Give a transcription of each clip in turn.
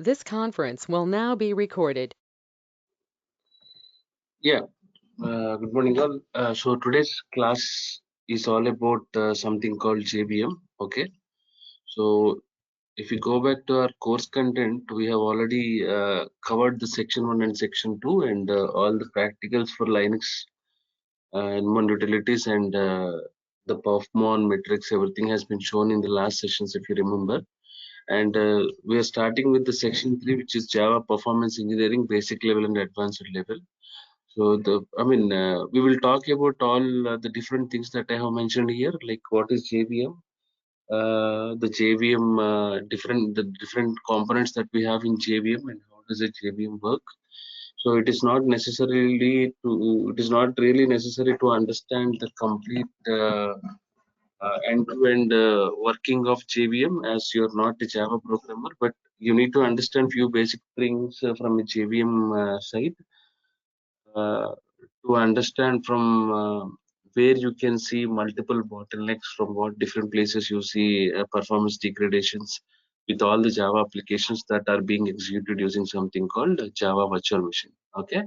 This conference will now be recorded. Yeah, good morning all. So today's class is all about something called JVM. Okay, so if we go back to our course content, we have already covered the section 1 and section 2 and all the practicals for Linux and Mon utilities and the Puffmon metrics, everything has been shown in the last sessions if you remember. And we are starting with the section 3, which is Java Performance Engineering, basic level and advanced level. So we will talk about all the different things that I have mentioned here, like what is JVM, the JVM, the different components that we have in JVM, and how does a JVM work. So it is not really necessary to understand the complete end-to-end working of JVM, as you're not a Java programmer, but you need to understand few basic things from a JVM side uh, to understand from where you can see multiple bottlenecks, from what different places you see performance degradations with all the Java applications that are being executed using something called Java Virtual Machine. Okay,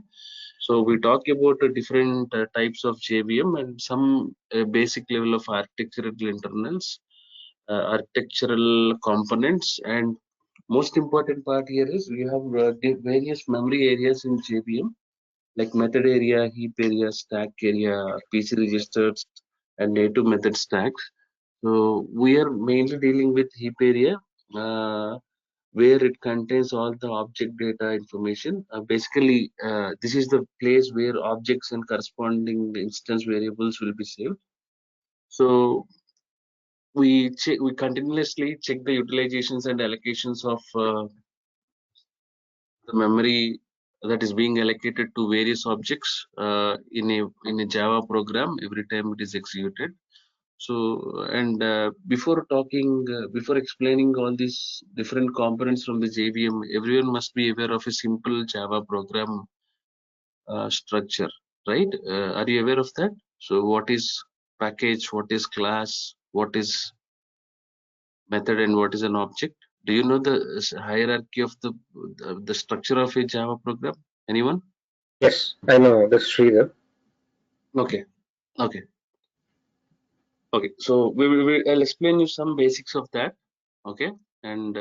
so we talk about different types of JVM and some basic level of architectural internals, architectural components, and most important part here is we have various memory areas in JVM, like method area, heap area, stack area, PC registers, and native method stacks. So we are mainly dealing with heap area, where it contains all the object data information. This is the place where objects and corresponding instance variables will be saved. So we continuously check the utilizations and allocations of the memory that is being allocated to various objects in a Java program every time it is executed. So, and before explaining all these different components from the JVM, everyone must be aware of a simple Java program structure, right? Are you aware of that? So, what is package? What is class? What is method? And what is an object? Do you know the hierarchy of the structure of a Java program? Anyone? Yes, I know that's Sridhar. Okay, okay, okay. So I'll explain you some basics of that. Okay, and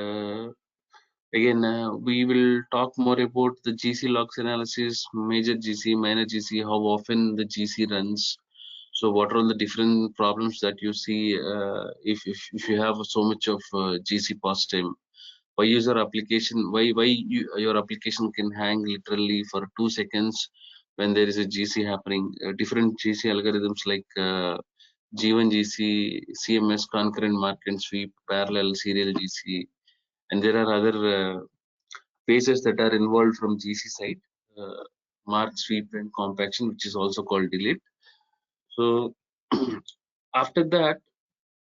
again we will talk more about the GC logs analysis, major GC, minor GC, how often the GC runs. So what are the different problems that you see if you have so much of GC past time? Why user application? Your application can hang literally for 2 seconds when there is a GC happening? Different GC algorithms like G1 GC, CMS, concurrent mark and sweep, parallel, serial GC, and there are other phases that are involved from GC side, uh, mark, sweep, and compaction, which is also called delete. So after that,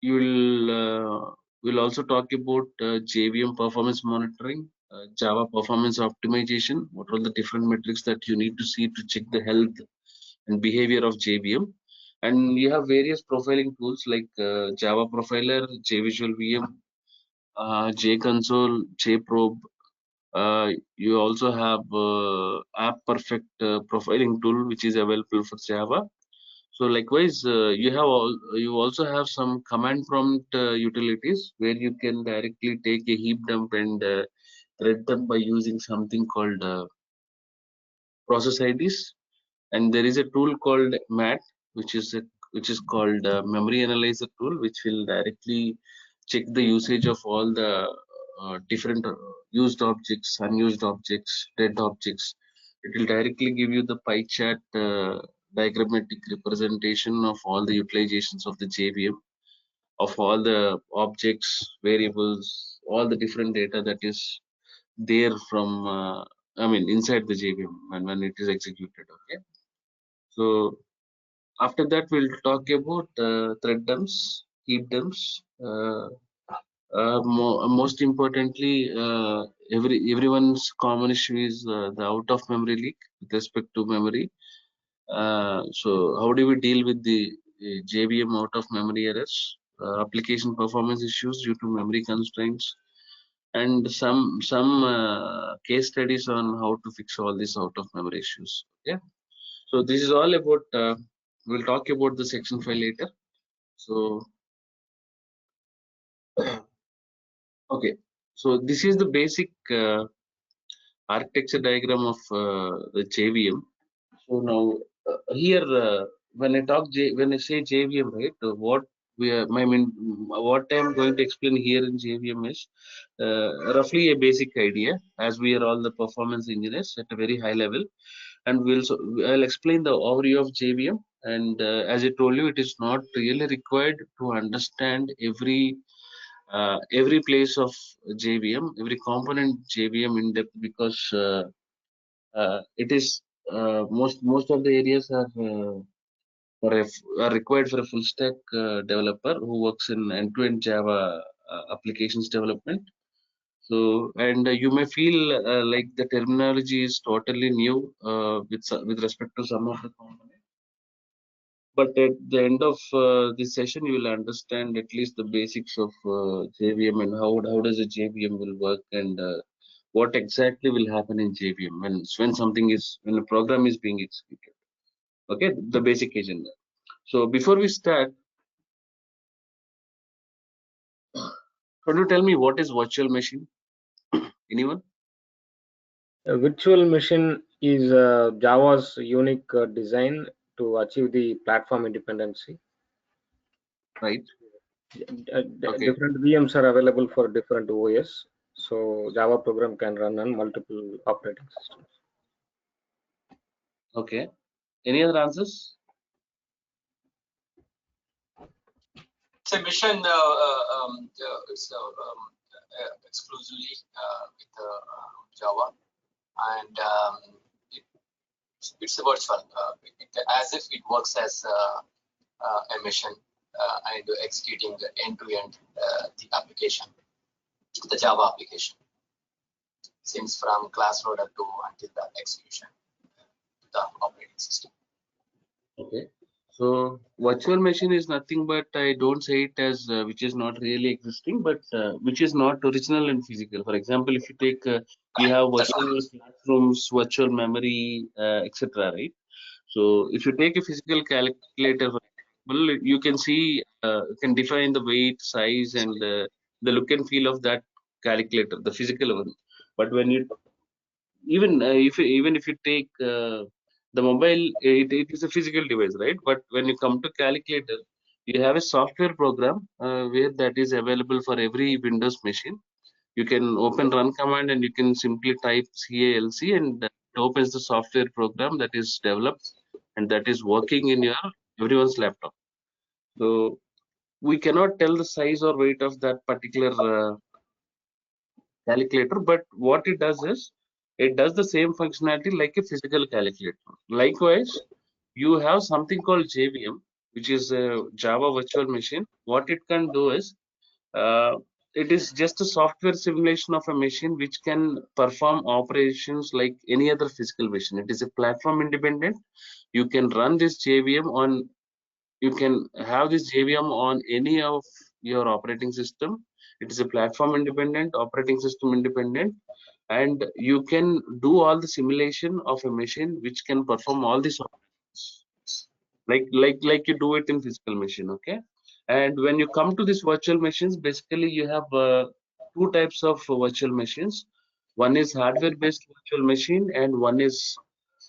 you will also talk about JVM performance monitoring, Java performance optimization. What are the different metrics that you need to see to check the health and behavior of JVM? And you have various profiling tools like Java Profiler, JVisual VM, JConsole, JProbe. You also have App Perfect profiling tool, which is available for Java. So likewise, you also have some command prompt utilities where you can directly take a heap dump and thread them by using something called process IDs. And there is a tool called MAT, which is called memory analyzer tool, which will directly check the usage of all the different used objects, unused objects, dead objects. It will directly give you the pie chart diagrammatic representation of all the utilizations of the JVM, of all the objects, variables, all the different data that is there from, inside the JVM when it is executed. Okay. So after that, we'll talk about thread dumps, heap dumps. Most importantly, everyone's common issue is the out of memory leak with respect to memory. So how do we deal with the JVM out of memory errors, application performance issues due to memory constraints, and some case studies on how to fix all these out of memory issues. Okay, so this is all about. We'll talk about the section 5 later. So okay, so this is the basic architecture diagram of the JVM. So now here when I say JVM, right? What I mean, what I am going to explain here in JVM is roughly a basic idea, as we are all the performance engineers at a very high level, and I'll explain the overview of JVM. And as I told you, it is not really required to understand every place of JVM, every component JVM in depth, because it is most of the areas are required for a full stack developer who works in end-to-end Java applications development. So, and you may feel like the terminology is totally new with respect to some of the components. But at the end of this session, you will understand at least the basics of JVM and how does a JVM will work, and what exactly will happen in JVM when a program is being executed. Okay, the basic agenda. So before we start, could you tell me what is virtual machine? Anyone? A virtual machine is Java's unique design to achieve the platform independency. Right. Okay. Different VMs are available for different OS, so Java program can run on multiple operating systems. Okay. Any other answers? It's a mission exclusively with Java, and it's a virtual, as if it works as a mission and executing end-to-end the application, the Java application, since from class loader to until the execution to the operating system. Okay. So virtual machine is nothing but, I don't say it as which is not really existing, but which is not original and physical. For example, if you take we have virtual classrooms, virtual memory, etc. Right? So if you take a physical calculator, for example, you can see you can define the weight, size, and the look and feel of that calculator, the physical one. But when you even if you take the mobile, it is a physical device, right? But when you come to calculator, you have a software program where that is available for every Windows machine. You can open run command and you can simply type CALC, and it opens the software program that is developed and that is working in your everyone's laptop. So we cannot tell the size or weight of that particular calculator, but what it does is it does the same functionality like a physical calculator. Likewise, you have something called JVM, which is a Java virtual machine. What it can do is it is just a software simulation of a machine which can perform operations like any other physical machine. It is a platform independent. You can run this JVM on, you can have this JVM on any of your operating system. It is a platform independent, operating system independent, and you can do all the simulation of a machine which can perform all these operations like you do it in physical machine. Okay, and when you come to these virtual machines, basically you have two types of virtual machines. One is hardware based virtual machine, and one is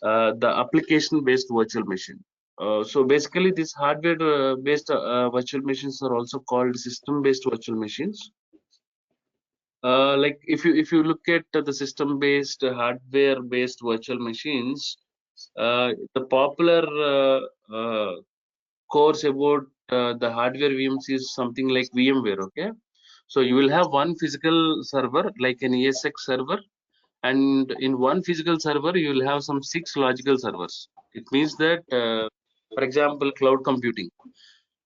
the application based virtual machine. So basically these hardware based virtual machines are also called system based virtual machines. Like if you look at the system based hardware based virtual machines, the popular course about the hardware VMs is something like VMware. Okay, so you will have one physical server like an ESX server, and in one physical server you will have some 6 logical servers. It means that for example, cloud computing,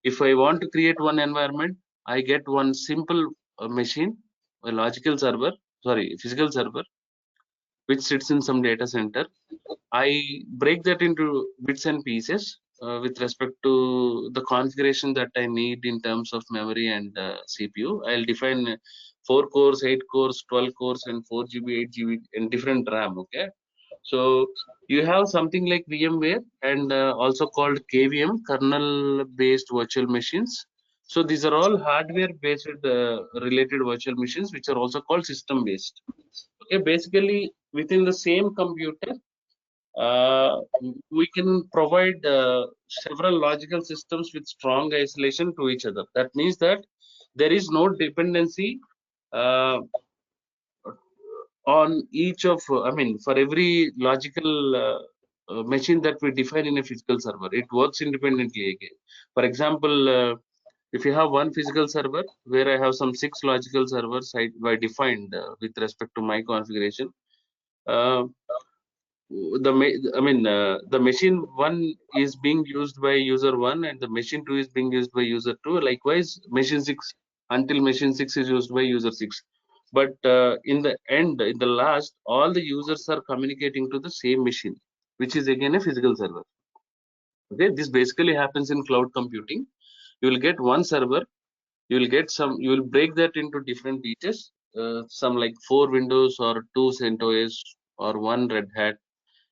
if I want to create one environment, I get one simple machine, a logical server, sorry, physical server, which sits in some data center. I break that into bits and pieces with respect to the configuration that I need in terms of memory and CPU. I'll define 4 cores, 8 cores, 12 cores, and 4 GB, 8 GB, and different RAM. Okay, so you have something like VMware and also called KVM, kernel-based virtual machines. So these are all hardware-based related virtual machines, which are also called system-based. Okay, basically within the same computer, we can provide several logical systems with strong isolation to each other. That means that there is no dependency uh, on each of, I mean, for every logical machine that we define in a physical server, it works independently again. For example, if you have one physical server where I have some 6 logical servers I defined with respect to my configuration, uh, the machine 1 is being used by user 1 and the machine 2 is being used by user 2. Likewise, machine 6 until machine 6 is used by user 6. But in the end, in the last, all the users are communicating to the same machine, which is again a physical server. Okay, this basically happens in cloud computing. You will get one server, you will break that into different pieces, some like 4 Windows or 2 CentOS or 1 Red Hat,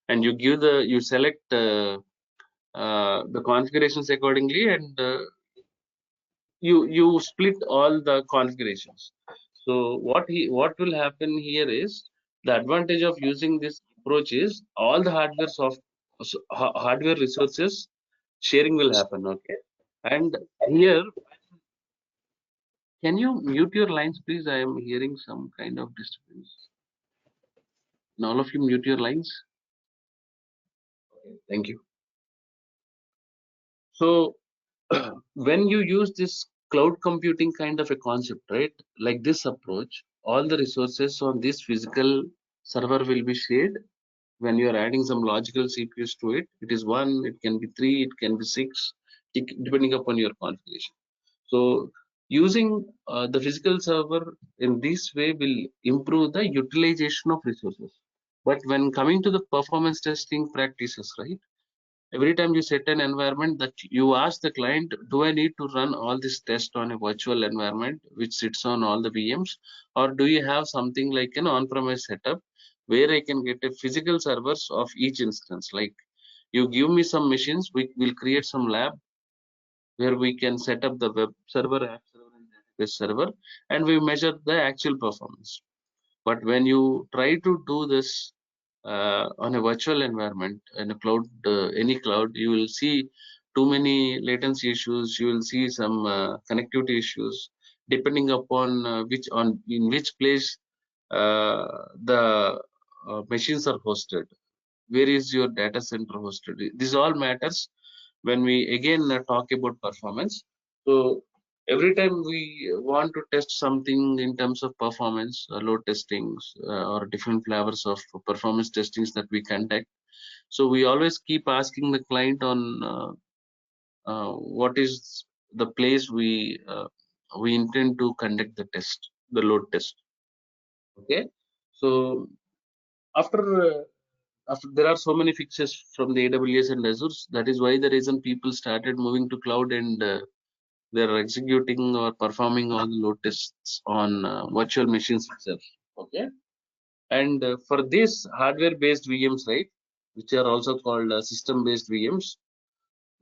and you select the configurations accordingly, and you split all the configurations. So what will happen here is, the advantage of using this approach is all the hardware resources sharing will happen. Okay, and here, can you mute your lines, please? I am hearing some kind of disturbance. Can all of you mute your lines? Okay, thank you. So when you use this cloud computing kind of a concept, right, like this approach, all the resources on this physical server will be shared. When you are adding some logical CPUs to it, it is 1, it can be 3, it can be 6, depending upon your configuration. So using the physical server in this way will improve the utilization of resources. But when coming to the performance testing practices, right, every time you set an environment, that you ask the client, do I need to run all this test on a virtual environment which sits on all the VMs, or do you have something like an on-premise setup where I can get a physical servers of each instance? Like, you give me some machines, we will create some lab where we can set up the web server, app server, and database server, and we measure the actual performance. But when you try to do this on a virtual environment in a cloud, any cloud, you will see too many latency issues. You will see some connectivity issues, depending upon in which place the machines are hosted. Where is your data center hosted? This all matters when we again talk about performance. So every time we want to test something in terms of performance, load testings, or different flavors of performance testings that we conduct, so we always keep asking the client on what is the place we intend to conduct the test, the load test. Okay, so after there are so many fixes from the AWS and Azure. That is why the reason people started moving to cloud, and they're executing or performing all the load tests on virtual machines itself. Okay, and for this hardware-based VMs, right, which are also called system-based VMs,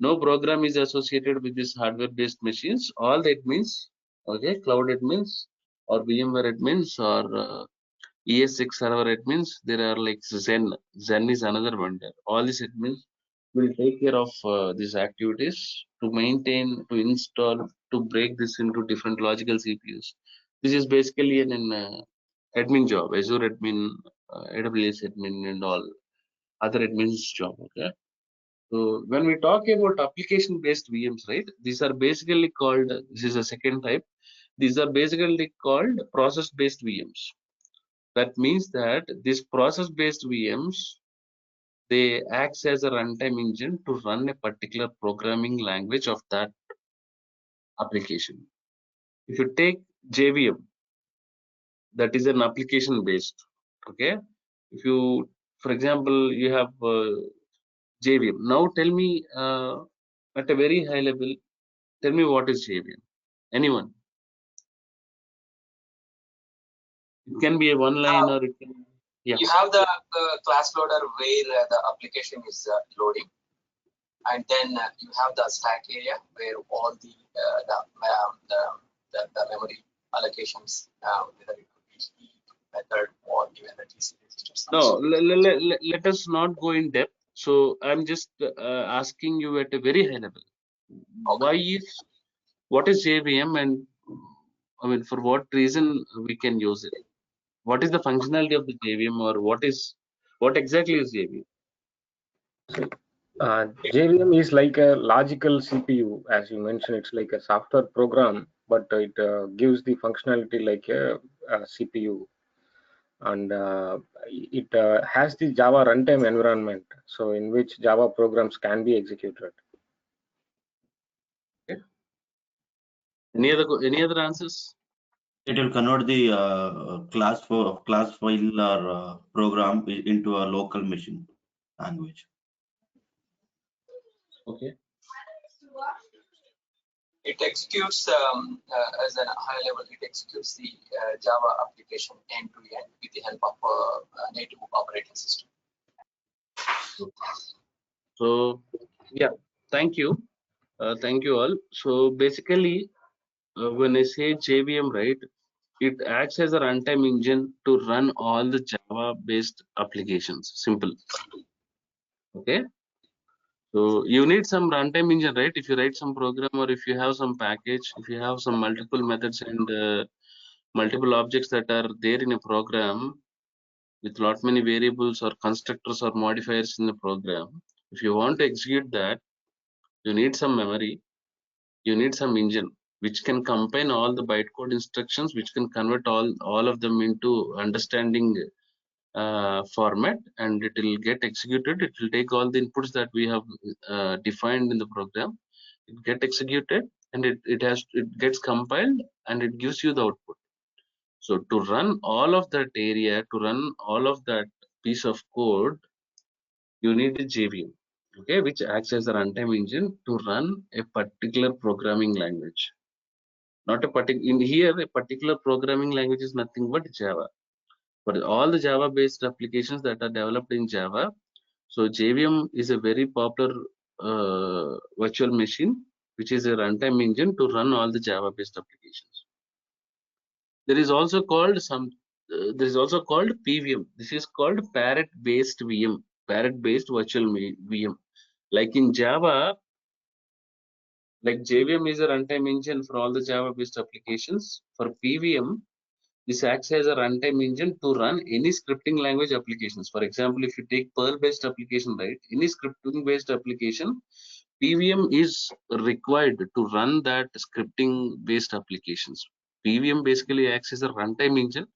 no program is associated with these hardware-based machines. All the admins, okay, cloud admins or VMware admins or ES6 server admins, there are like Zen. Zen is another vendor. All these admins will take care of these activities to maintain, to install, to break this into different logical CPUs. This is basically an admin job, Azure admin, AWS admin, and all other admins job. Okay. So when we talk about application-based VMs, right, these are basically called. This is a second type. These are basically called process-based VMs. That means that these process-based VMs, they acts as a runtime engine to run a particular programming language of that application. If you take JVM, that is an application based. Okay, if you, for example, you have JVM. Now tell me at a very high level, tell me what is JVM? Anyone? It can be a one line or it can. Yeah. You have the class loader where the application is loading, and then you have the stack area where all the memory allocations, whether it could be heap, method, or even the TCP registers. No, let us not go in depth. So I'm just asking you at a very high level. Okay. What is JVM, and I mean, for what reason we can use it? What is the functionality of the JVM, or what exactly is JVM? JVM is like a logical CPU, as you mentioned. It's like a software program, but it gives the functionality like a CPU, and it has the Java runtime environment, so in which Java programs can be executed. Okay. Any other answers? It will convert the class file or program into a local machine language. Okay. It executes as a high level. It executes the Java application end to end with the help of a native operating system. So yeah, thank you all. So basically, when I say JVM, right, it acts as a runtime engine to run all the Java-based applications. Simple. Okay. So you need some runtime engine, right? If you write some program, or if you have some package, if you have some multiple methods and multiple objects that are there in a program with lot many variables or constructors or modifiers in the program, if you want to execute that, you need some memory, you need some engine which can combine all the bytecode instructions, which can convert all of them into understanding format, and it will get executed. It will take all the inputs that we have defined in the program, it get executed, and it gets compiled, and it gives you the output. So to run all of that area, to run all of that piece of code, you need a JVM, okay, which acts as a runtime engine to run a particular programming language. Not a particular, in here, a particular programming language is nothing but Java. For all the Java-based applications that are developed in Java, so JVM is a very popular virtual machine, which is a runtime engine to run all the Java-based applications. There is also called PVM. This is called parrot-based VM, parrot-based virtual VM. Like in Java, like JVM is a runtime engine for all the Java-based applications. For PVM, this acts as a runtime engine to run any scripting language applications. For example, if you take Perl-based application, right, any scripting-based application, PVM is required to run that scripting-based applications. PVM basically acts as a runtime engine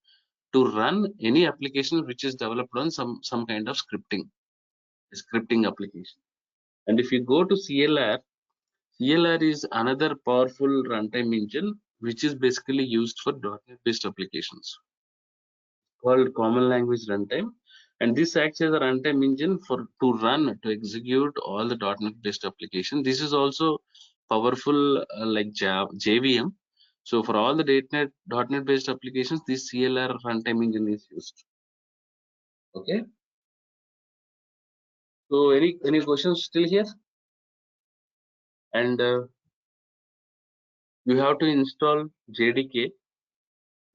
to run any application which is developed on some kind of scripting application. And if you go to CLR is another powerful runtime engine which is basically used for .NET-based applications, called Common Language Runtime, and this acts as a runtime engine to execute all the .NET-based application. This is also powerful like JVM. So for all the .NET-based applications, this CLR runtime engine is used. Okay. So any questions still here? And you have to install JDK.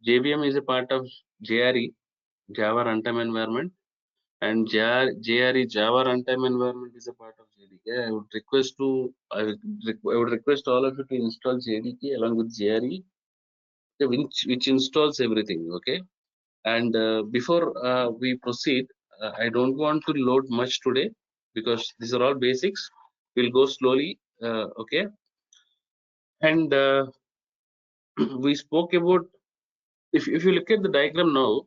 JVM is a part of JRE, Java Runtime Environment, and JRE, Java Runtime Environment, is a part of JDK. I would request all of you to install JDK along with JRE, which installs everything. Okay. And before we proceed, I don't want to load much today because these are all basics. We'll go slowly. Okay. And we spoke about, if you look at the diagram now,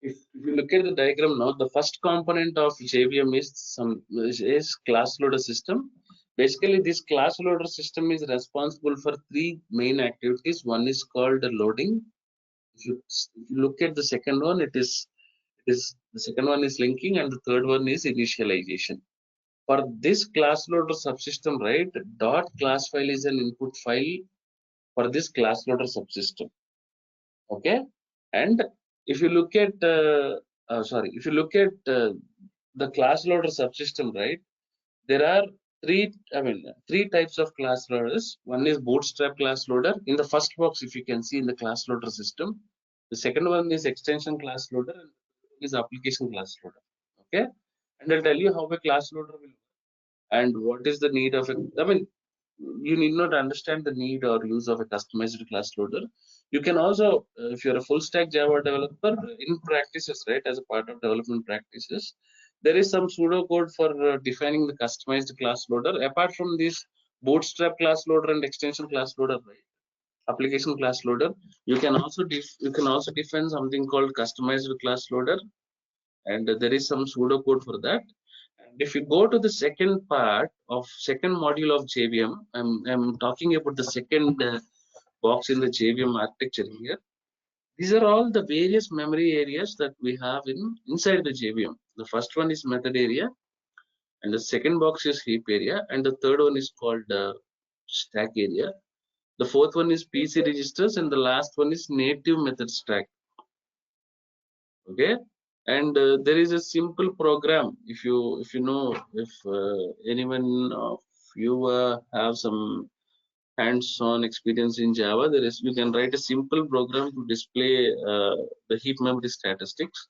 if you look at the diagram now, the first component of JVM is class loader system. Basically, this class loader system is responsible for three main activities. One is called loading. If you look at the second one, the second one is linking, and the third one is initialization. For this class loader subsystem, right, .class file is an input file for this class loader subsystem. Okay, and if you look at if you look at the class loader subsystem, right, there are three types of class loaders. One is bootstrap class loader. In the first box, if you can see in the class loader system, the second one is extension class loader, and is application class loader. Okay, and I'll tell you how a class loader will work and what is the need of it. You need not understand the need or use of a customized class loader. You can also, if you're a full stack Java developer, in practices, right, as a part of development practices, there is some pseudocode for defining the customized class loader. Apart from this bootstrap class loader and extension class loader, right, application class loader, you can also define something called customized class loader, and there is some pseudocode for that. And if you go to the second part of second module of JVM, I'm talking about the second box in the JVM architecture here. These are all the various memory areas that we have inside the JVM. The first one is method area, and the second box is heap area, and the third one is called stack area. The fourth one is PC registers, and the last one is native method stack. Okay, and there is a simple program. If anyone of you have some hands-on experience in Java, you can write a simple program to display the heap memory statistics.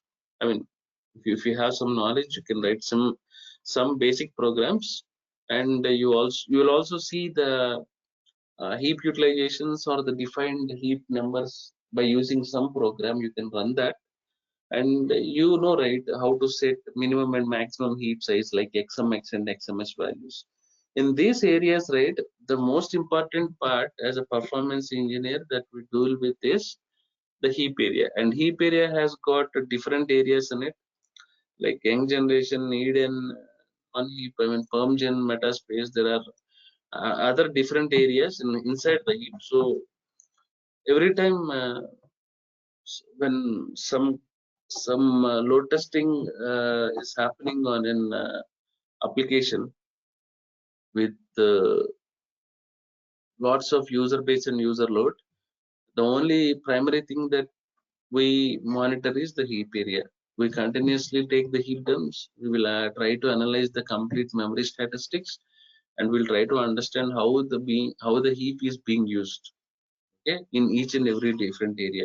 If you have some knowledge, you can write some basic programs, and you will also see the heap utilizations or the defined heap numbers by using some program. You can run that, and right, how to set minimum and maximum heap size like XMX and XMS values. In these areas, right, the most important part as a performance engineer that we deal with is the heap area, and heap area has got different areas in it, like young generation, Eden, on heap, PermGen, Metaspace. There are other different areas inside the heap. So every time when some load testing is happening on an application with lots of user base and user load, the only primary thing that we monitor is the heap area. We continuously take the heap dumps. We will try to analyze the complete memory statistics, and we'll try to understand how the heap is being used, okay, in each and every different area.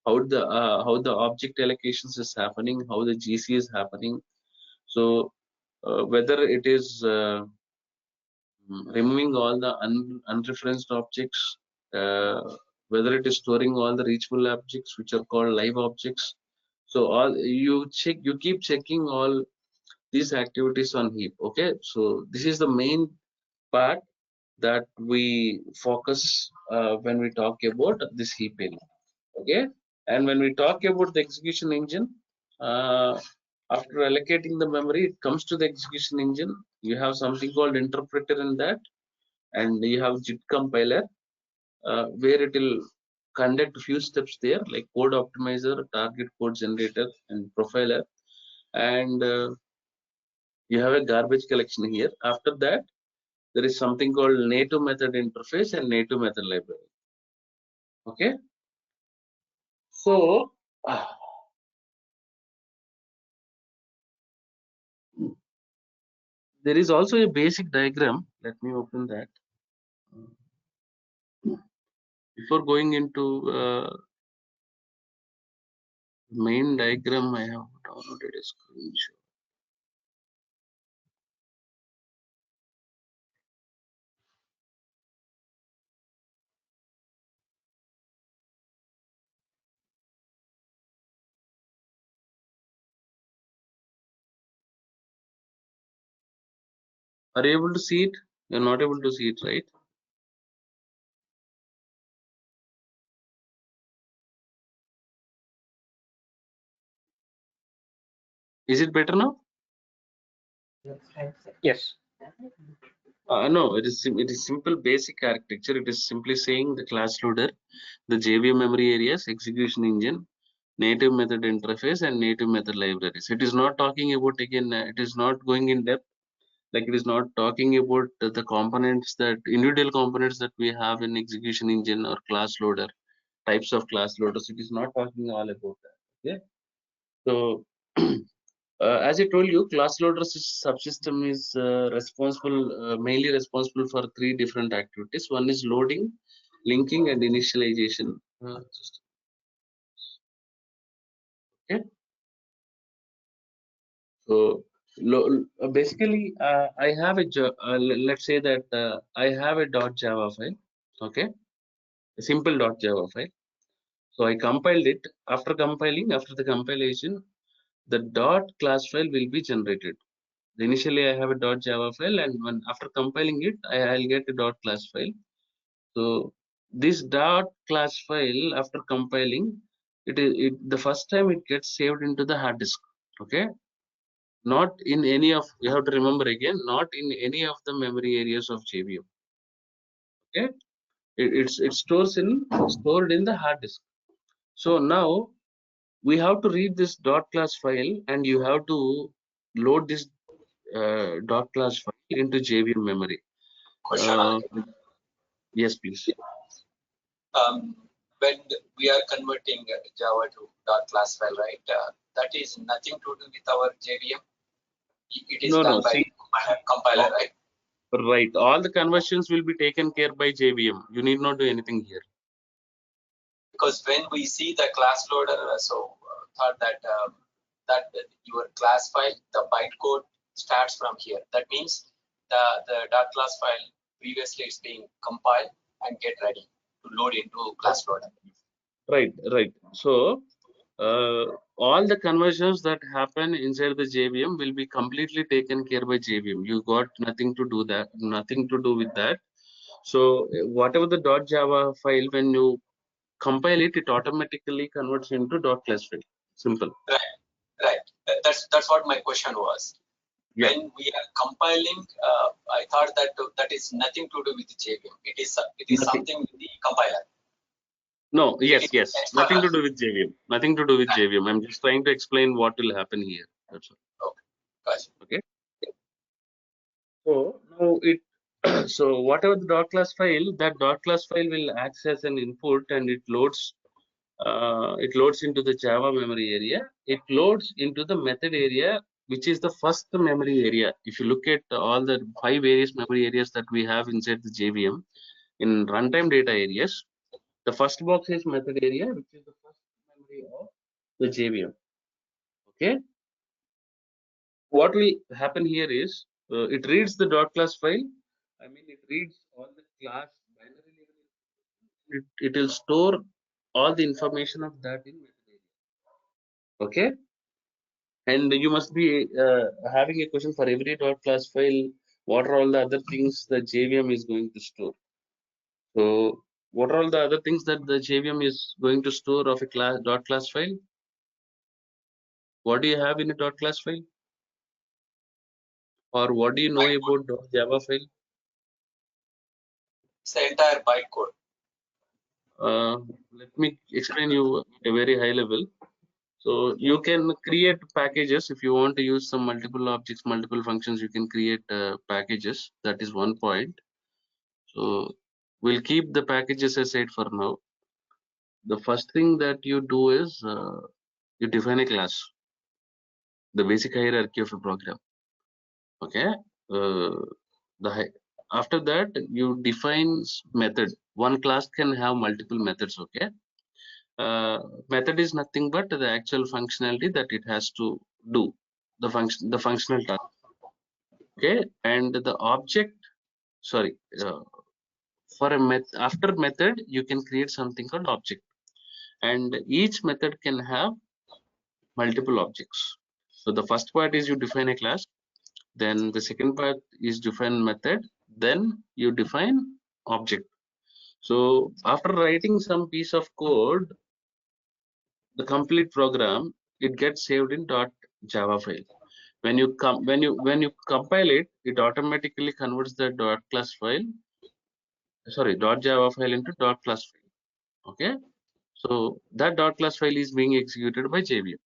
How the object allocations is happening, how the GC is happening. So whether it is removing all the unreferenced objects, whether it is storing all the reachable objects, which are called live objects. So all you keep checking all these activities on heap. Okay, so this is the main part that we focus when we talk about this heap area. Okay, and when we talk about the execution engine, after allocating the memory, it comes to the execution engine. You have something called interpreter in that, and you have JIT compiler, where it will conduct a few steps there, like code optimizer, target code generator, and profiler, and you have a garbage collection here. After that, there is something called native method interface and native method library. Okay, so there is also a basic diagram. Let me open that. Before going into main diagram, I have downloaded a screenshot. Are you able to see it? You're not able to see it, right? Is it better now? Yes. No, it is simple basic architecture. It is simply saying the class loader, the JVM memory areas, execution engine, native method interface, and native method libraries. It is not talking about, again, it is not going in depth. Like it is not talking about the components, that individual components that we have in execution engine or class loader, types of class loaders. It is not talking all about that. Okay. So as I told you, class loader subsystem is mainly responsible for three different activities. One is loading, linking, and initialization. Okay. So basically, I have let's say that I have a .java file. Okay, a simple .java file. So I compiled it. After compiling, after the compilation, the .class file will be generated. Initially, I have a .java file, and when after compiling it, I'll get a .class file. So this .class file, after compiling, the first time it gets saved into the hard disk. Okay, not in any of, you have to remember again, not in any of the memory areas of JVM. Okay, it's stored in the hard disk. So now we have to read this .class file, and you have to load this .class file into JVM memory. Question. Yes, please. When we are converting Java to .class file, right? That is nothing to do with our JVM. It is done by compiler, right? Right. All the conversions will be taken care by JVM. You need not do anything here. Because when we see the class loader, thought that that your class file, the bytecode starts from here. That means the .class file previously is being compiled and get ready to load into class loader. Right. So all the conversions that happen inside the JVM will be completely taken care by JVM. You got nothing to do with that. So whatever the .java file, when you compile it, it automatically converts into .class file. Simple. Right. That's what my question was. Yeah. When we are compiling, I thought that is nothing to do with the JVM. It is something with the compiler. No, yes. Nothing to do with JVM. Nothing to do with JVM. I'm just trying to explain what will happen here. That's all. Okay. Gotcha. Okay. So now so whatever the .class file, that .class file will act as an input, and it loads into the Java memory area. It loads into the method area, which is the first memory area. If you look at all the 5 various memory areas that we have inside the JVM in runtime data areas, the first box is method area, which is the first memory of the JVM. Okay. What will happen here is it reads the .class file. I mean, it reads all the class binary level. It will store all the information of that in method area. Okay. And you must be having a question for every .class file. What are all the other things the JVM is going to store? So what are all the other things that the JVM is going to store of a .class file? What do you have in a .class file? Or what do you know about .java file? It's the entire bytecode. Let me explain you at a very high level. So you can create packages if you want to use some multiple objects, multiple functions. You can create packages. That is one point. So we'll keep the packages aside for now. The first thing that you do is you define a class, the basic hierarchy of a program. Okay. After that, you define method. One class can have multiple methods. Okay. Method is nothing but the actual functionality that it has to do, the functional task. Okay. And the object, sorry, for a after method, you can create something called object, and each method can have multiple objects. So the first part is you define a class, then the second part is define method, then you define object. So after writing some piece of code, the complete program, it gets saved in .java file. When you compile it, it automatically converts the .java file into .class file. Okay. So that .class file is being executed by JVM.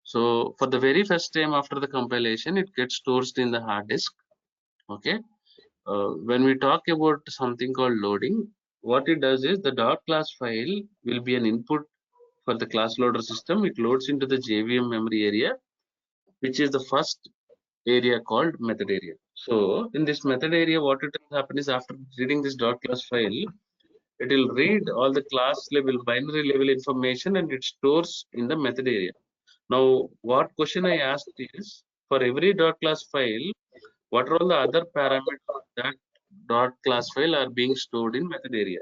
So for the very first time after the compilation, it gets stored in the hard disk. Okay. When we talk about something called loading, what it does is the dot class file will be an input for the class loader system. It loads into the JVM memory area, which is the first area called method area. So in this method area, what it will happen is after reading this dot class file, it will read all the class level, binary level information, and it stores in the method area. Now, what question I asked is, for every dot class file, what are all the other parameters of that dot class file are being stored in method area?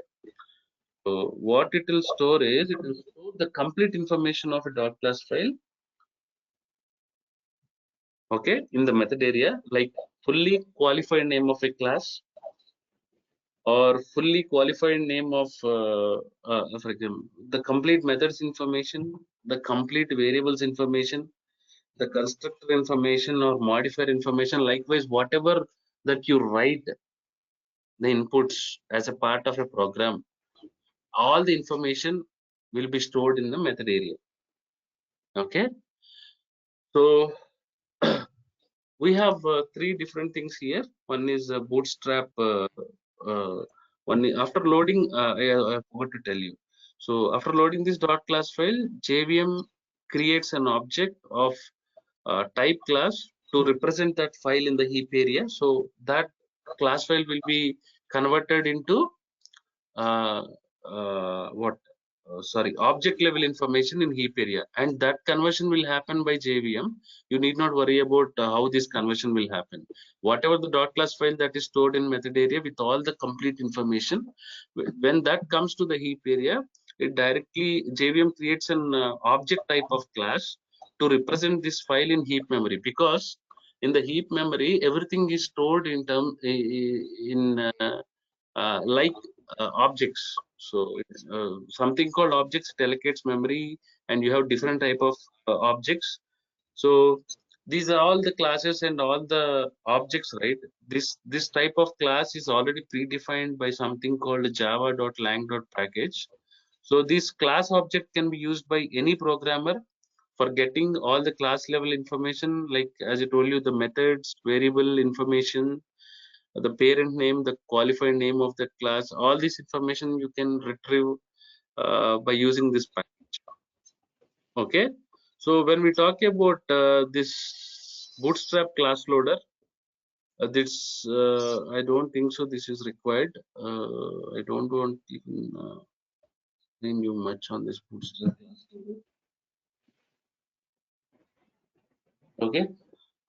So what it will store is, it will store the complete information of a dot class file, okay, in the method area, like fully qualified name of a class, or fully qualified name of, for example, the complete methods information, the complete variables information, the constructor information or modifier information. Likewise, whatever that you write the inputs as a part of a program, all the information will be stored in the method area. Okay, so we have three different things here. One is bootstrap. After loading, I forgot to tell you. So after loading this dot class file, JVM creates an object of type class to represent that file in the heap area. So that class file will be converted into object level information in heap area, and that conversion will happen by JVM. You need not worry about how this conversion will happen. Whatever the dot class file that is stored in method area with all the complete information, when that comes to the heap area, it directly JVM creates an object type of class to represent this file in heap memory, because in the heap memory everything is stored in like objects. So it's something called objects. It allocates memory, and you have different type of objects. So these are all the classes and all the objects, right? This type of class is already predefined by something called java.lang.package. So this class object can be used by any programmer for getting all the class level information, like as I told you, the methods, variable information, the parent name, the qualified name of that class, all this information you can retrieve by using this package. Okay, so when we talk about this bootstrap class loader, this I don't think so this is required. I don't want even explain you much on this bootstrap class loader. Okay,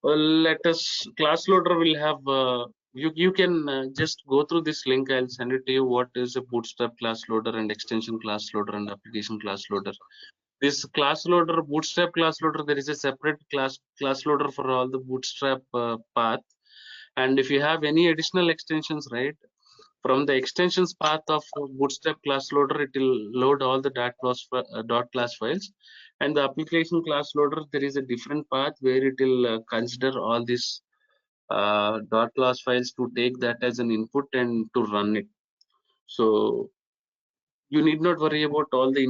well, let us, class loader will have you can just go through this link. I'll send it to you. What is a bootstrap class loader and extension class loader and application class loader? This class loader, bootstrap class loader, there is a separate class loader for all the bootstrap path. And if you have any additional extensions, right, from the extensions path of bootstrap class loader, it will load all the dot class files. And the application class loader, there is a different path where it will consider all these dot class files to take that as an input and to run it. So you need not worry about all the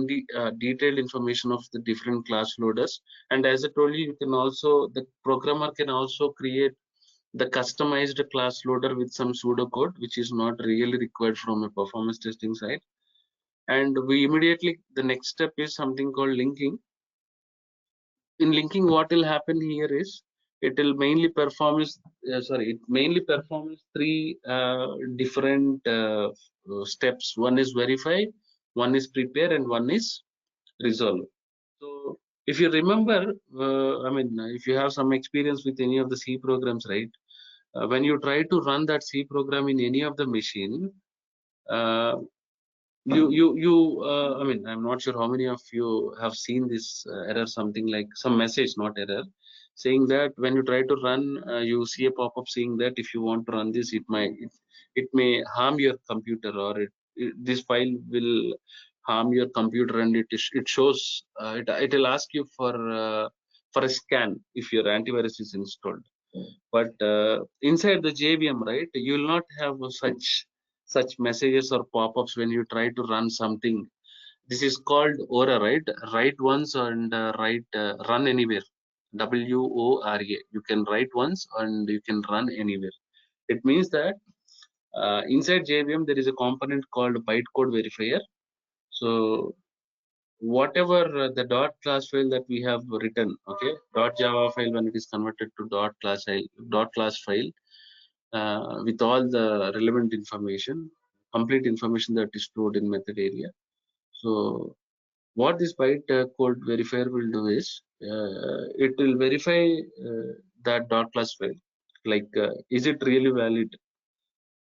detailed information of the different class loaders. And as I told you, you can also, the programmer can also create the customized class loader with some pseudocode, which is not really required from a performance testing side. And we immediately, the next step is something called linking. In linking, what will happen here is it will mainly performs three different steps. One is verify, one is prepare, and one is resolve. So if you remember, if you have some experience with any of the C programs, right? When you try to run that C program in any of the machine, I'm not sure how many of you have seen this error, something like some message, not error, saying that when you try to run, you see a pop-up saying that if you want to run this, it may harm your computer, or this file will harm your computer, and it shows it will ask you for a scan if your antivirus is installed. But inside the JVM, right, you will not have such messages or pop-ups when you try to run something. This is called ORA, right? Write once and run anywhere. WORA. You can write once and you can run anywhere. It means that inside JVM there is a component called bytecode verifier. So whatever the dot class file that we have written, okay, dot Java file, when it is converted to dot class file with all the relevant information, complete information that is stored in method area. So what this bytecode verifier will do is it will verify that dot class file, like is it really valid,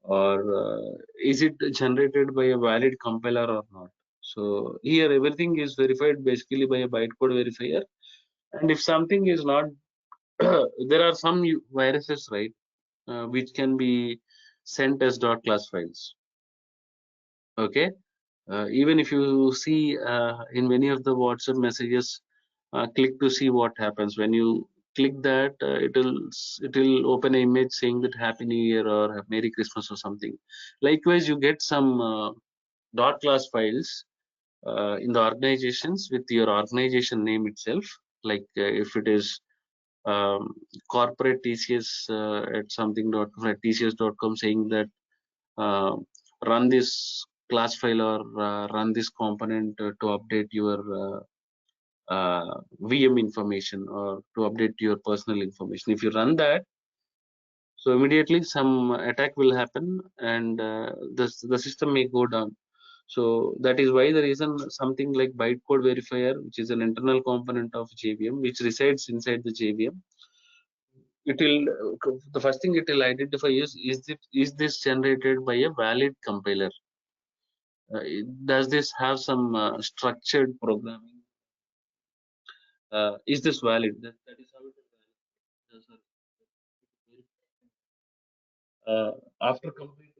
or is it generated by a valid compiler or not. So here everything is verified basically by a bytecode verifier. And if something is not there are some viruses, right, which can be sent as dot class files. Okay, even if you see in many of the WhatsApp messages, click to see what happens when you click that. It will open an image saying that Happy New Year or Merry Christmas or something. Likewise, you get some dot class files in the organizations with your organization name itself, like if it is corporate TCS at something dot at tcs.com saying that run this class file or run this component to update your VM information or to update your personal information. If you run that, so immediately some attack will happen and the system may go down. So that is why the reason something like bytecode verifier, which is an internal component of JVM, which resides inside the JVM, it will the first thing it will identify is this generated by a valid compiler. Does this have some structured programming? Is this valid? That is how it is valid. After completing,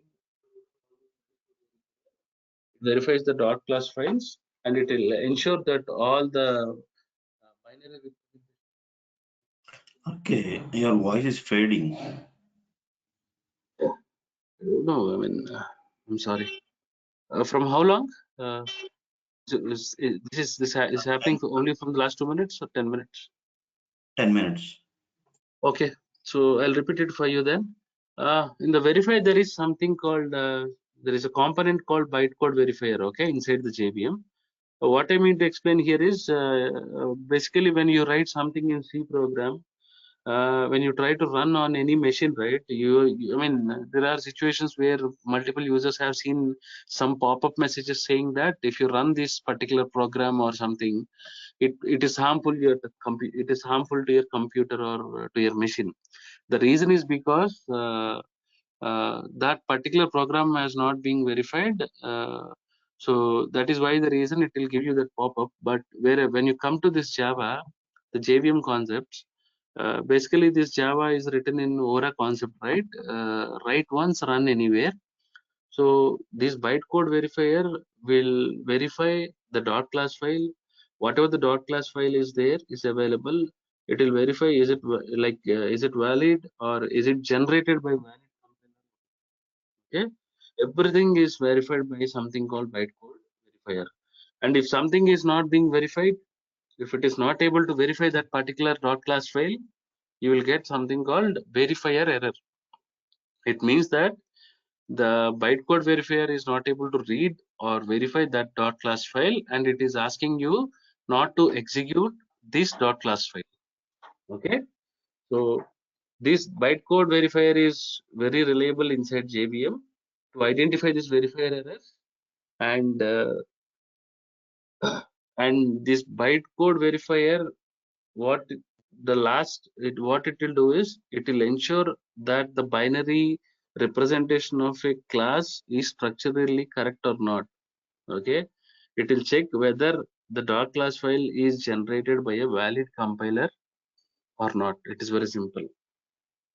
it verifies the dot class files and it will ensure that all the binary. Okay, your voice is fading. No, I mean, I'm sorry. From how long? This is happening only from the last 2 minutes or 10 minutes? 10 minutes. Okay, so I'll repeat it for you then. In the verify, there is something called there is a component called bytecode verifier. Okay, inside the JVM. What I mean to explain here is basically when you write something in C program, when you try to run on any machine, right? I mean, there are situations where multiple users have seen some pop-up messages saying that if you run this particular program or something, it is harmful it is harmful to your computer or to your machine. The reason is because that particular program has not been verified. So that is why the reason it will give you that pop-up. But when you come to this Java, the JVM concepts, basically this Java is written in Aura concept, right? Write once, run anywhere. So this bytecode verifier will verify the dot class file. Whatever the dot class file is there is available. It will verify is it is it valid or is it generated by valid compiler. Okay, everything is verified by something called bytecode verifier. And if something is not being verified, if it is not able to verify that particular dot class file, you will get something called verifier error. It means that the bytecode verifier is not able to read or verify that dot class file, and it is asking you not to execute this dot class file. Okay, so this bytecode verifier is very reliable inside JVM to identify this verifier errors, and and this bytecode verifier, what what it will do is it will ensure that the binary representation of a class is structurally correct or not. Okay, it will check whether the dot class file is generated by a valid compiler or not. It is very simple.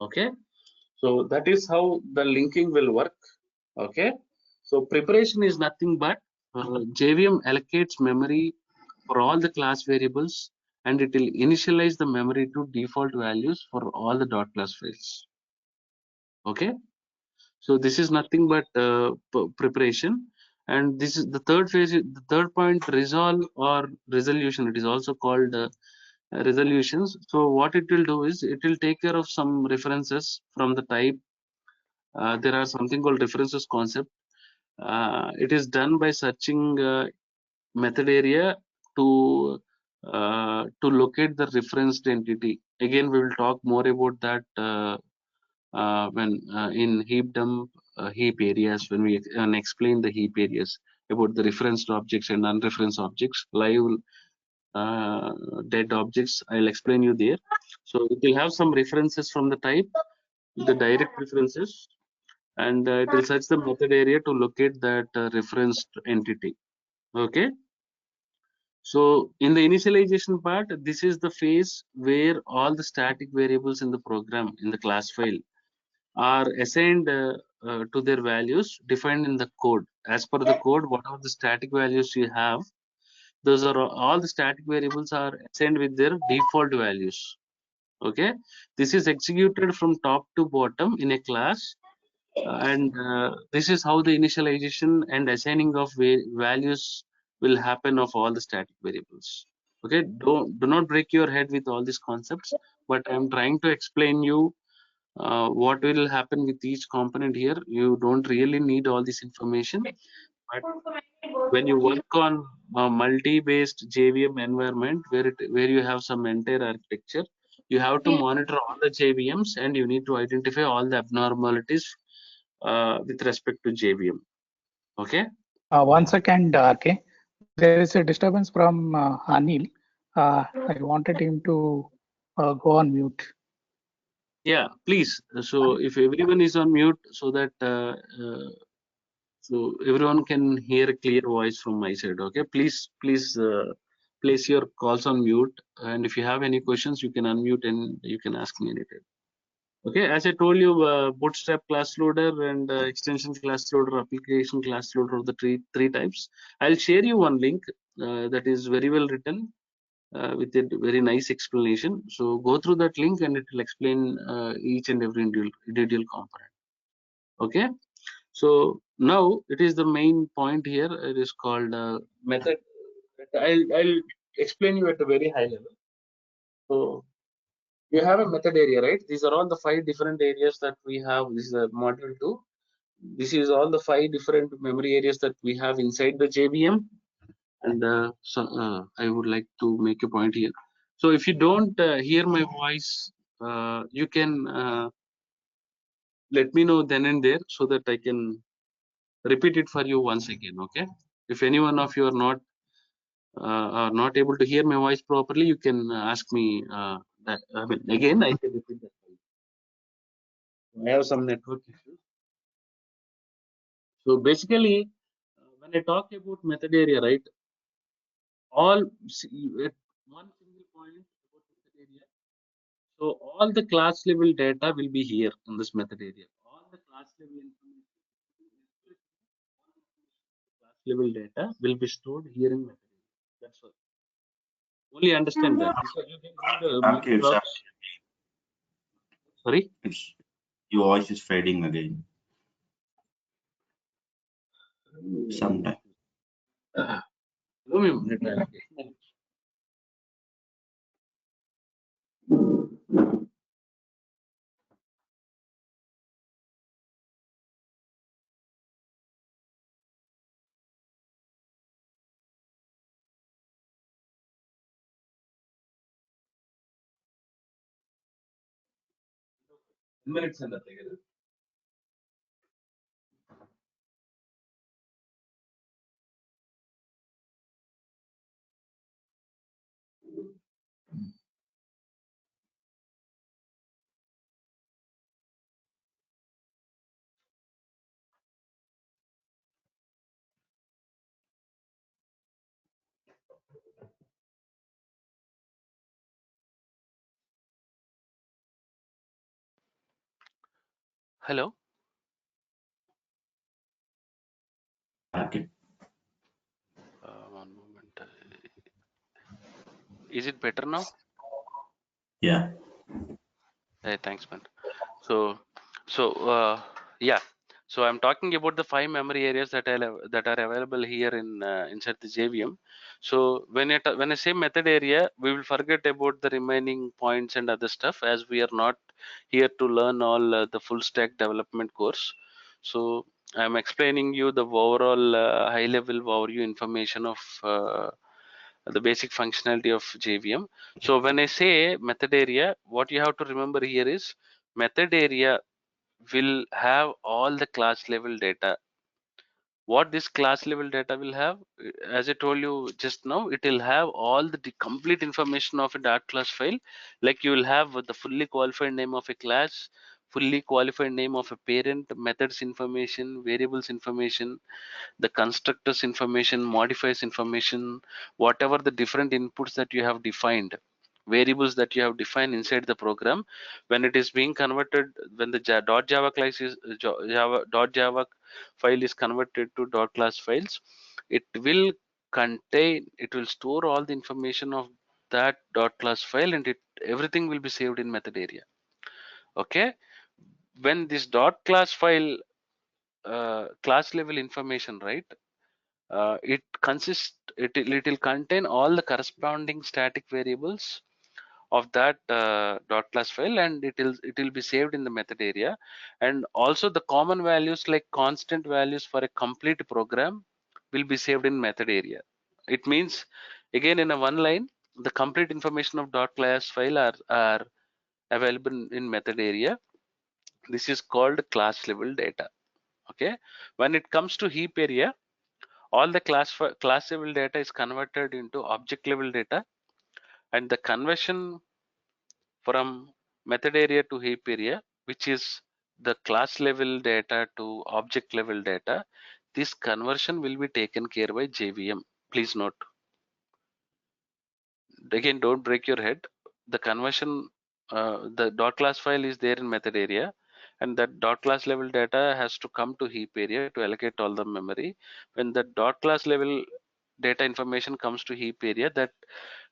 Okay, so that is how the linking will work. Okay, so preparation is nothing but JVM allocates memory for all the class variables, and it will initialize the memory to default values for all the dot class files. Okay, so this is nothing but preparation, and this is the third phase. The third point, resolve or resolution. It is also called resolutions. So what it will do is it will take care of some references from the type there are something called references concept. It is done by searching method area to locate the referenced entity. Again, we will talk more about that when in heap dump heap areas, when we explain the heap areas about the referenced objects and unreferenced objects, live dead objects. I'll explain you there. So it will have some references from the type, the direct references, and it will search the method area to locate that referenced entity. Okay. So in the initialization part, this is the phase where all the static variables in the program in the class file are assigned to their values defined in the code. As per the code, whatever the static values you have, those are all the static variables are assigned with their default values. Okay, this is executed from top to bottom in a class, and this is how the initialization and assigning of values will happen of all the static variables. Okay, do not break your head with all these concepts, but I'm trying to explain you what will happen with each component here. You don't really need all this information, but when you work on a multi-based JVM environment where you have some entire architecture, you have to monitor all the JVMs and you need to identify all the abnormalities with respect to JVM. Okay. 1 second, RK. There is a disturbance from Anil. I wanted him to go on mute. Yeah, please. So if everyone is on mute, so that so everyone can hear a clear voice from my side. Okay, please place your calls on mute, and if you have any questions, you can unmute and you can ask me anytime. Okay, as I told you, bootstrap class loader and extension class loader, application class loader of the three types. I'll share you one link that is very well written with a very nice explanation. So go through that link and it will explain each and every individual component. Okay, so now it is the main point here. It is called method. I'll explain you at a very high level. So you have a method area, right? These are all the 5 different areas that we have. This is a module 2. This is all the 5 different memory areas that we have inside the JVM. And so I would like to make a point here. So if you don't hear my voice, you can let me know then and there so that I can repeat it for you once again. Okay. If any one of you are not able to hear my voice properly, you can ask me that. I mean, again, I can repeat that. I have some network issues. So basically, when I talk about method area, right, all at one single point about method area. So all the class level data will be here in this method area. All the class level information, class level data will be stored here in method area. That's all. Only understand that. So you can do the Okay, blocks. Sorry. Your voice is fading again. Sometime. Give me a minute. Minutes and nothing. Hello. Okay. One moment. Is it better now? Yeah. Hey, thanks, man. So yeah. So I'm talking about the 5 memory areas that are available here in inside the JVM. So when I say method area, we will forget about the remaining points and other stuff, as we are not here to learn all the full stack development course. So I'm explaining you the overall high level overview information of the basic functionality of JVM. So when I say method area, what you have to remember here is method area will have all the class level data. What this class level data will have, as I told you just now, it will have all the complete information of a dart class file. Like you will have the fully qualified name of a class, fully qualified name of a parent, methods information, variables information, the constructors information, modifiers information, whatever the different inputs that you have defined, variables that you have defined inside the program. When it is being converted, when the .java class is .java file is converted to .class files, it will store all the information of that .class file, and everything will be saved in method area. Okay, when this .class file class level information, right, it will contain all the corresponding static variables of that .class file, and it will be saved in the method area. And also the common values like constant values for a complete program will be saved in method area. It means, again, in a one line, the complete information of .class file are available in method area. This is called class level data. Okay, when it comes to heap area, all the class level data is converted into object level data, and the conversion from method area to heap area, which is the class level data to object level data, this conversion will be taken care by JVM. Please note. Again, don't break your head. The conversion, the .class file is there in method area, and that .class level data has to come to heap area to allocate all the memory. When the .class level data information comes to heap area, that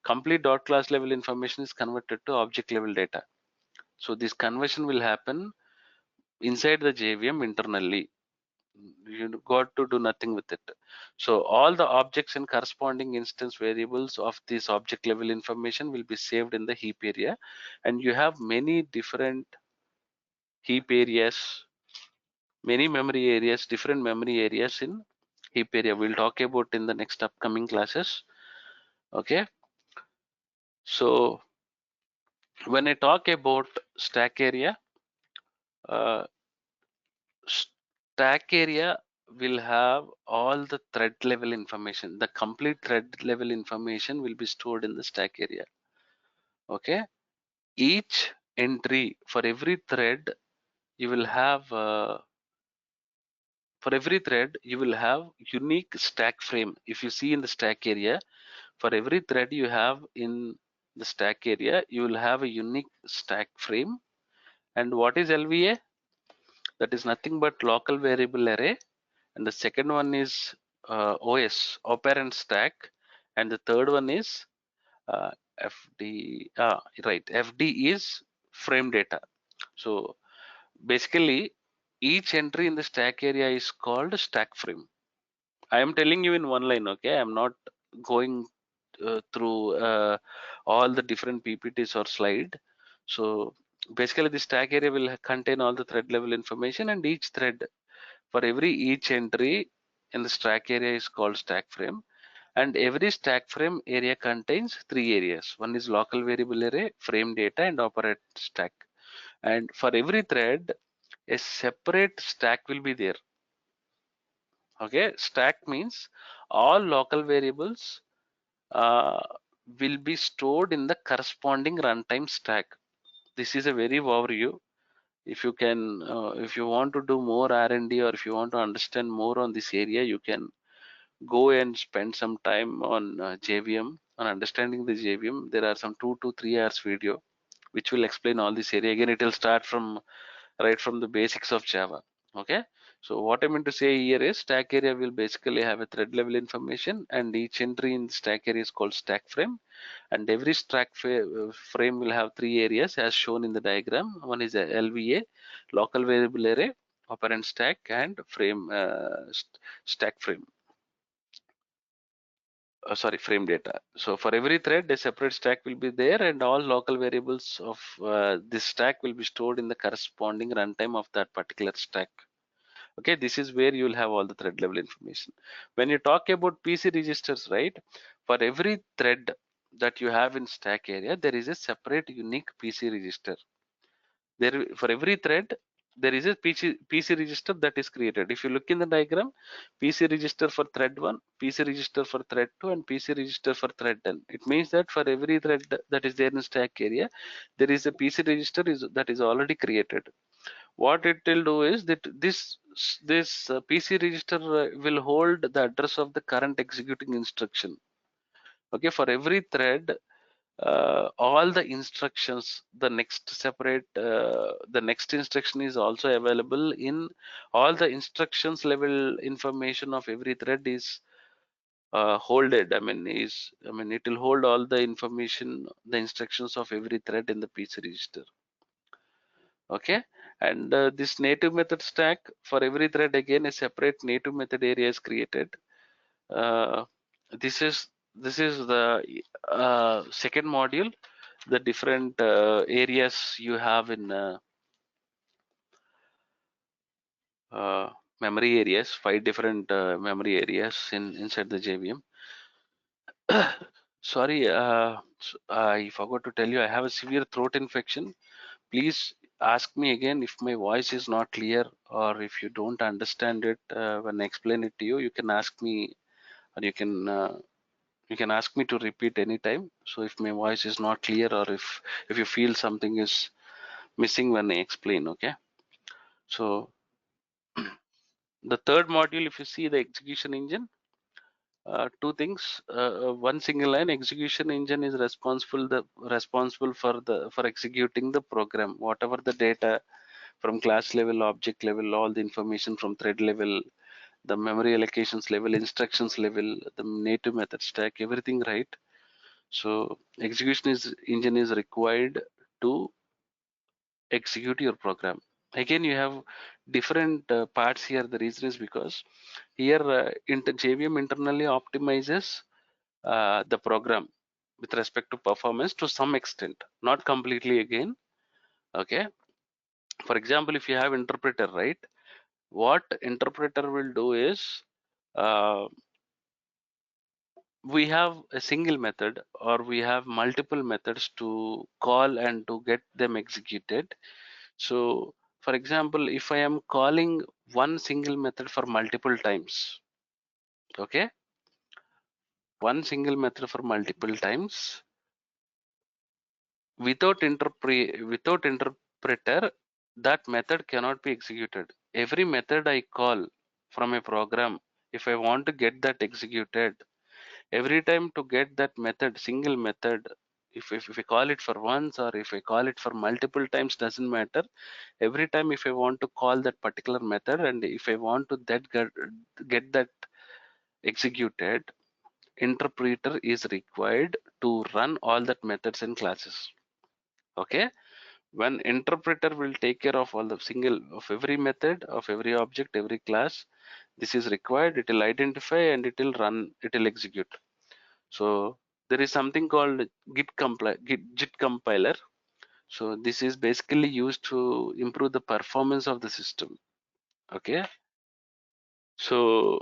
complete .class level information is converted to object level data. So this conversion will happen inside the JVM internally. You got to do nothing with it. So all the objects and corresponding instance variables of this object level information will be saved in the heap area, and you have many different heap areas, many memory areas, different memory areas in heap area. We'll talk about in the next upcoming classes. Okay, so when I talk about stack area, stack area will have all the thread level information. The complete thread level information will be stored in the stack area. Okay, each entry for every thread you will have unique stack frame. If you see in the stack area, for every thread you have in the stack area, you will have a unique stack frame. And what is LVA? That is nothing but local variable array. And the second one is OS, operand stack, and the third one is FD. Right, FD is frame data. So basically, each entry in the stack area is called stack frame. I am telling you in one line. Okay, I am not going through all the different PPTs or slide. So basically, the stack area will contain all the thread level information, and each thread for each entry in the stack area is called stack frame. And every stack frame area contains 3 areas. One is local variable array, frame data, and operand stack. And for every thread, a separate stack will be there. Okay, stack means all local variables will be stored in the corresponding runtime stack. This is a very overview. If you can, if you want to do more R&D, or if you want to understand more on this area, you can go and spend some time on JVM, on understanding the JVM. There are some 2 to 3 hours video which will explain all this area. Again, it will start from right from the basics of Java. Okay, so what I meant to say here is stack area will basically have a thread level information, and each entry in the stack area is called stack frame, and every stack frame will have 3 areas as shown in the diagram. One is a LVA, local variable array, operand stack and frame stack frame. Sorry, frame data. So for every thread, a separate stack will be there, and all local variables of this stack will be stored in the corresponding runtime of that particular stack. Okay, this is where you will have all the thread level information. When you talk about PC registers, right, for every thread that you have in stack area, there is a separate unique PC register. There, for every thread, there is a PC register that is created. If you look in the diagram, PC register for thread 1, PC register for thread 2, and PC register for thread 10. It means that for every thread that is there in stack area, there is a PC register that is already created. What it will do is that this PC register will hold the address of the current executing instruction. Okay, for every thread, all the instructions, the next instruction is also available in all the instructions level information of every thread is holded. I mean it will hold all the information, the instructions of every thread in the PC register. Okay, and this native method stack, for every thread, again a separate native method area is created. This is the second module, the different areas you have in memory areas, 5 different memory areas inside the JVM. Sorry, I forgot to tell you, I have a severe throat infection. Please ask me again if my voice is not clear, or if you don't understand it when I explain it to you. You can ask me, or you can ask me to repeat anytime. So if my voice is not clear, or if you feel something is missing when I explain, okay? So the third module, if you see the execution engine, two things. One single line execution engine is responsible for executing the program, whatever the data from class level, object level, all the information from thread level, the memory allocations level, instructions level, the native method stack, everything, right? So execution engine is required to execute your program. Again, you have different parts here. The reason is because here JVM internally optimizes the program with respect to performance to some extent, not completely again. Okay, for example, if you have interpreter, right, what interpreter will do is we have a single method, or we have multiple methods to call and to get them executed. So for example, if I am calling one single method for multiple times, okay, one single method for multiple times without interpreter, that method cannot be executed. Every method I call from a program, if I want to get that executed, every time to get that method, single method, if I call it for once, or if I call it for multiple times, doesn't matter. Every time if I want to call that particular method, and if I want to get that executed, interpreter is required to run all that methods and classes. Okay, when interpreter will take care of all the of every method, of every object, every class, this is required, it will identify and it will run, it will execute. So there is something called Git compiler. So this is basically used to improve the performance of the system. Okay, so,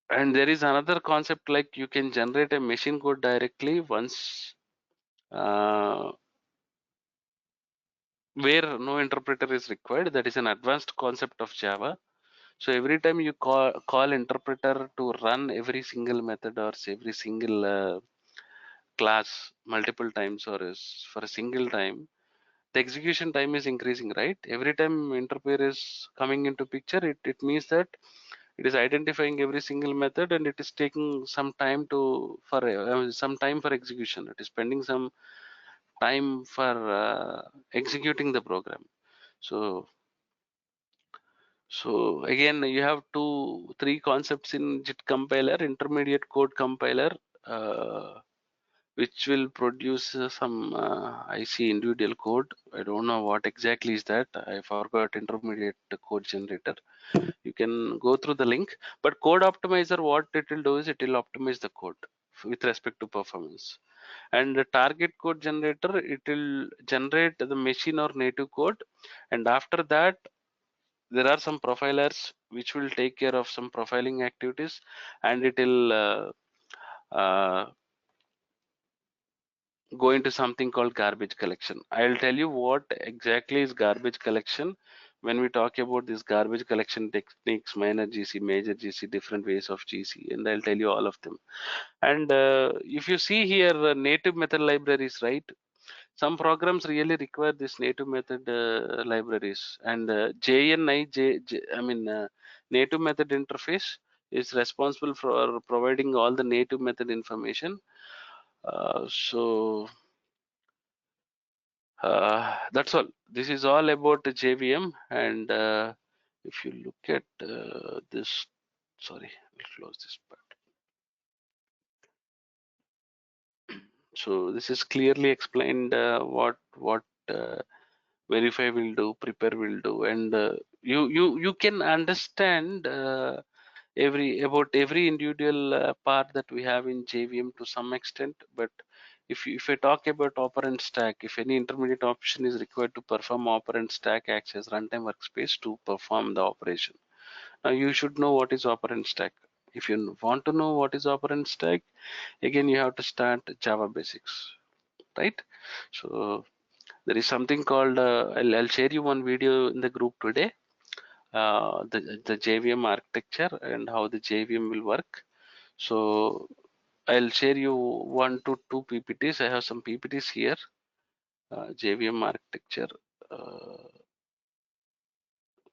and there is another concept, like you can generate a machine code directly once where no interpreter is required. That is an advanced concept of Java. So every time you call interpreter to run every single method, or say every single class multiple times, or for a single time, the execution time is increasing, right? Every time interpreter is coming into picture, it means that it is identifying every single method, and it is taking some time for execution. It is spending some time for executing the program. So again, you have 3 concepts in JIT compiler: intermediate code compiler, which will produce some I see individual code. I don't know what exactly is that. I forgot intermediate code generator. You can go through the link, but code optimizer, what it will do is it will optimize the code with respect to performance. And the target code generator, it will generate the machine or native code, and after that there are some profilers which will take care of some profiling activities, and it will go into something called garbage collection. I'll tell you what exactly is garbage collection when we talk about this garbage collection techniques, minor GC, major GC, different ways of GC, and I'll tell you all of them. And if you see here, native method libraries, right? Some programs really require this native method libraries, and native method interface is responsible for providing all the native method information. That's all. This is all about the JVM, and if you look at this, sorry, I'll close this part. So this is clearly explained what verify will do, prepare will do, and you can understand about every individual part that we have in JVM to some extent. But if I talk about operand stack, if any intermediate option is required to perform, operand stack acts as runtime workspace to perform the operation. Now you should know what is operand stack. If you want to know what is operand stack, again you have to start Java basics, right? So there is something called I'll share you one video in the group today, the JVM architecture and how the JVM will work. So I'll share you 1 to 2 PPTs. I have some PPTs here. JVM architecture,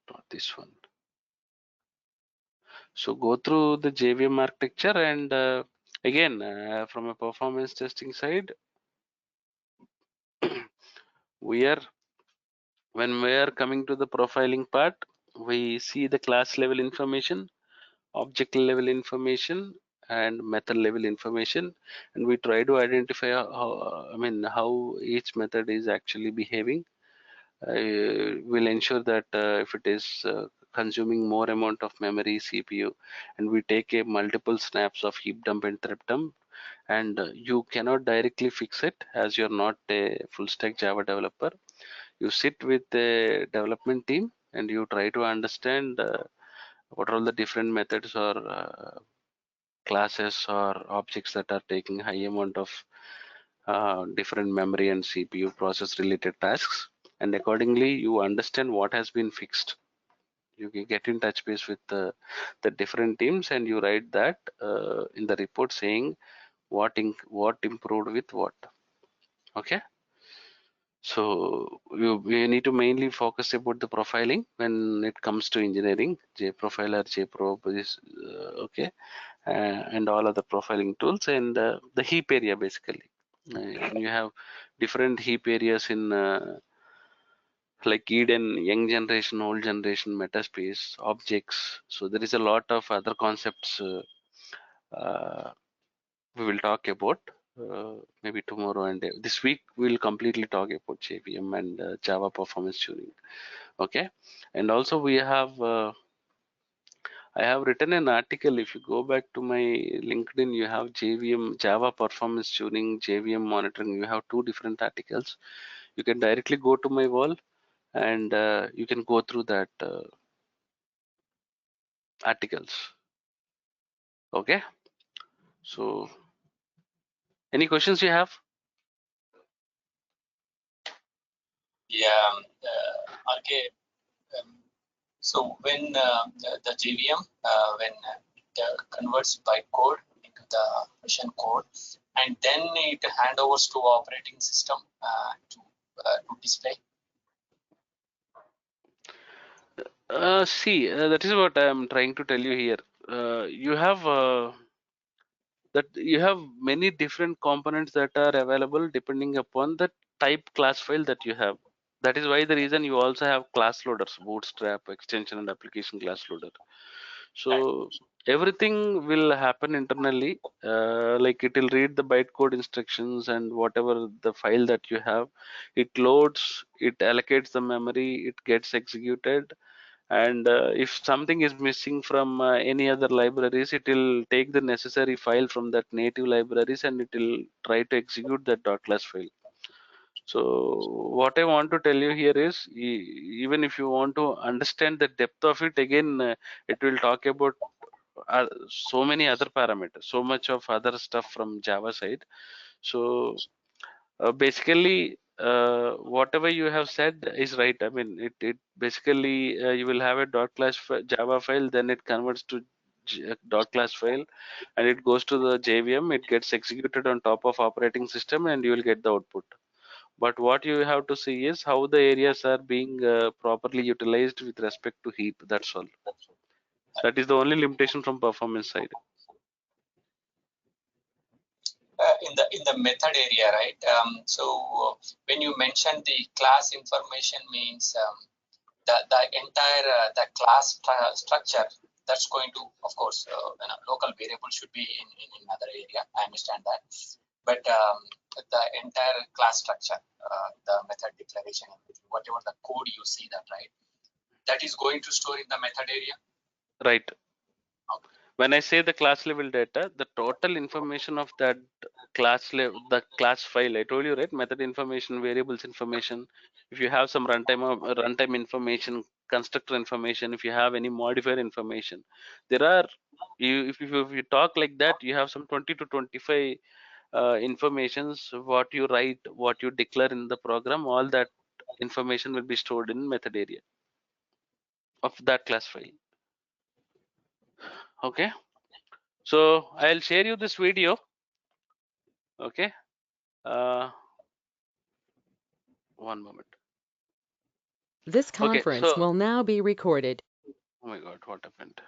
not this one. So go through the JVM architecture, and again from a performance testing side, when we are coming to the profiling part, we see the class level information, object level information, and method level information, and we try to identify how each method is actually behaving. We'll ensure that if it is consuming more amount of memory, CPU, and we take a multiple snaps of heap dump and thread dump, and you cannot directly fix it as you're not a full stack Java developer. You sit with the development team and you try to understand what are all the different methods or classes or objects that are taking high amount of different memory and CPU process related tasks, and accordingly you understand what has been fixed. You can get in touch base with the different teams, and you write that in the report saying what improved with what. Okay, so we need to mainly focus about the profiling when it comes to engineering. JProfiler, JProbe is okay, and all other profiling tools, and the heap area basically. You have different heap areas in like Eden, young generation, old generation, metaspace, objects. So there is a lot of other concepts we will talk about maybe tomorrow, and this week we'll completely talk about JVM and Java performance tuning. Okay, and also we have I have written an article. If you go back to my LinkedIn, you have JVM, Java performance tuning, JVM monitoring. You have 2 different articles. You can directly go to my wall, and you can go through that articles. Okay, so any questions you have? Yeah, RK. So when the JVM, when it converts bytecode into the machine code, and then it handovers to operating system to display. See, that is what I am trying to tell you here. You have many different components that are available depending upon the type class file that you have. That is why the reason you also have class loaders, bootstrap, extension, and application class loader. So everything will happen internally. Like it will read the bytecode instructions and whatever the file that you have, it loads, it allocates the memory, it gets executed. And if something is missing from any other libraries, it will take the necessary file from that native libraries and it will try to execute that .class file. So what I want to tell you here is, even if you want to understand the depth of it, again, it will talk about so many other parameters, so much of other stuff from Java side. So basically, whatever you have said is right. I mean, it basically you will have a .class Java file, then it converts to .class file, and it goes to the JVM. It gets executed on top of operating system, and you will get the output. But what you have to see is how the areas are being properly utilized with respect to heap. That's all. That is the only limitation from performance side. In the method area, right? So when you mention the class information means the entire the class structure, that's going to, of course, local variable should be in another area. I understand that, but the entire class structure, the method declaration, whatever the code you see that, right? That is going to store in the method area. Right. Okay. When I say the class level data, the total information of that class level, the class file, I told you, right? Method information, variables information. If you have some runtime information, constructor information, if you have any modifier information, there are, if you talk like that, you have some 20 to 25 informations, what you write, what you declare in the program, all that information will be stored in method area of that class file. Okay. So I'll share you this video. Okay. One moment. This Okay, conference so, will now be recorded. oh my God, what happened?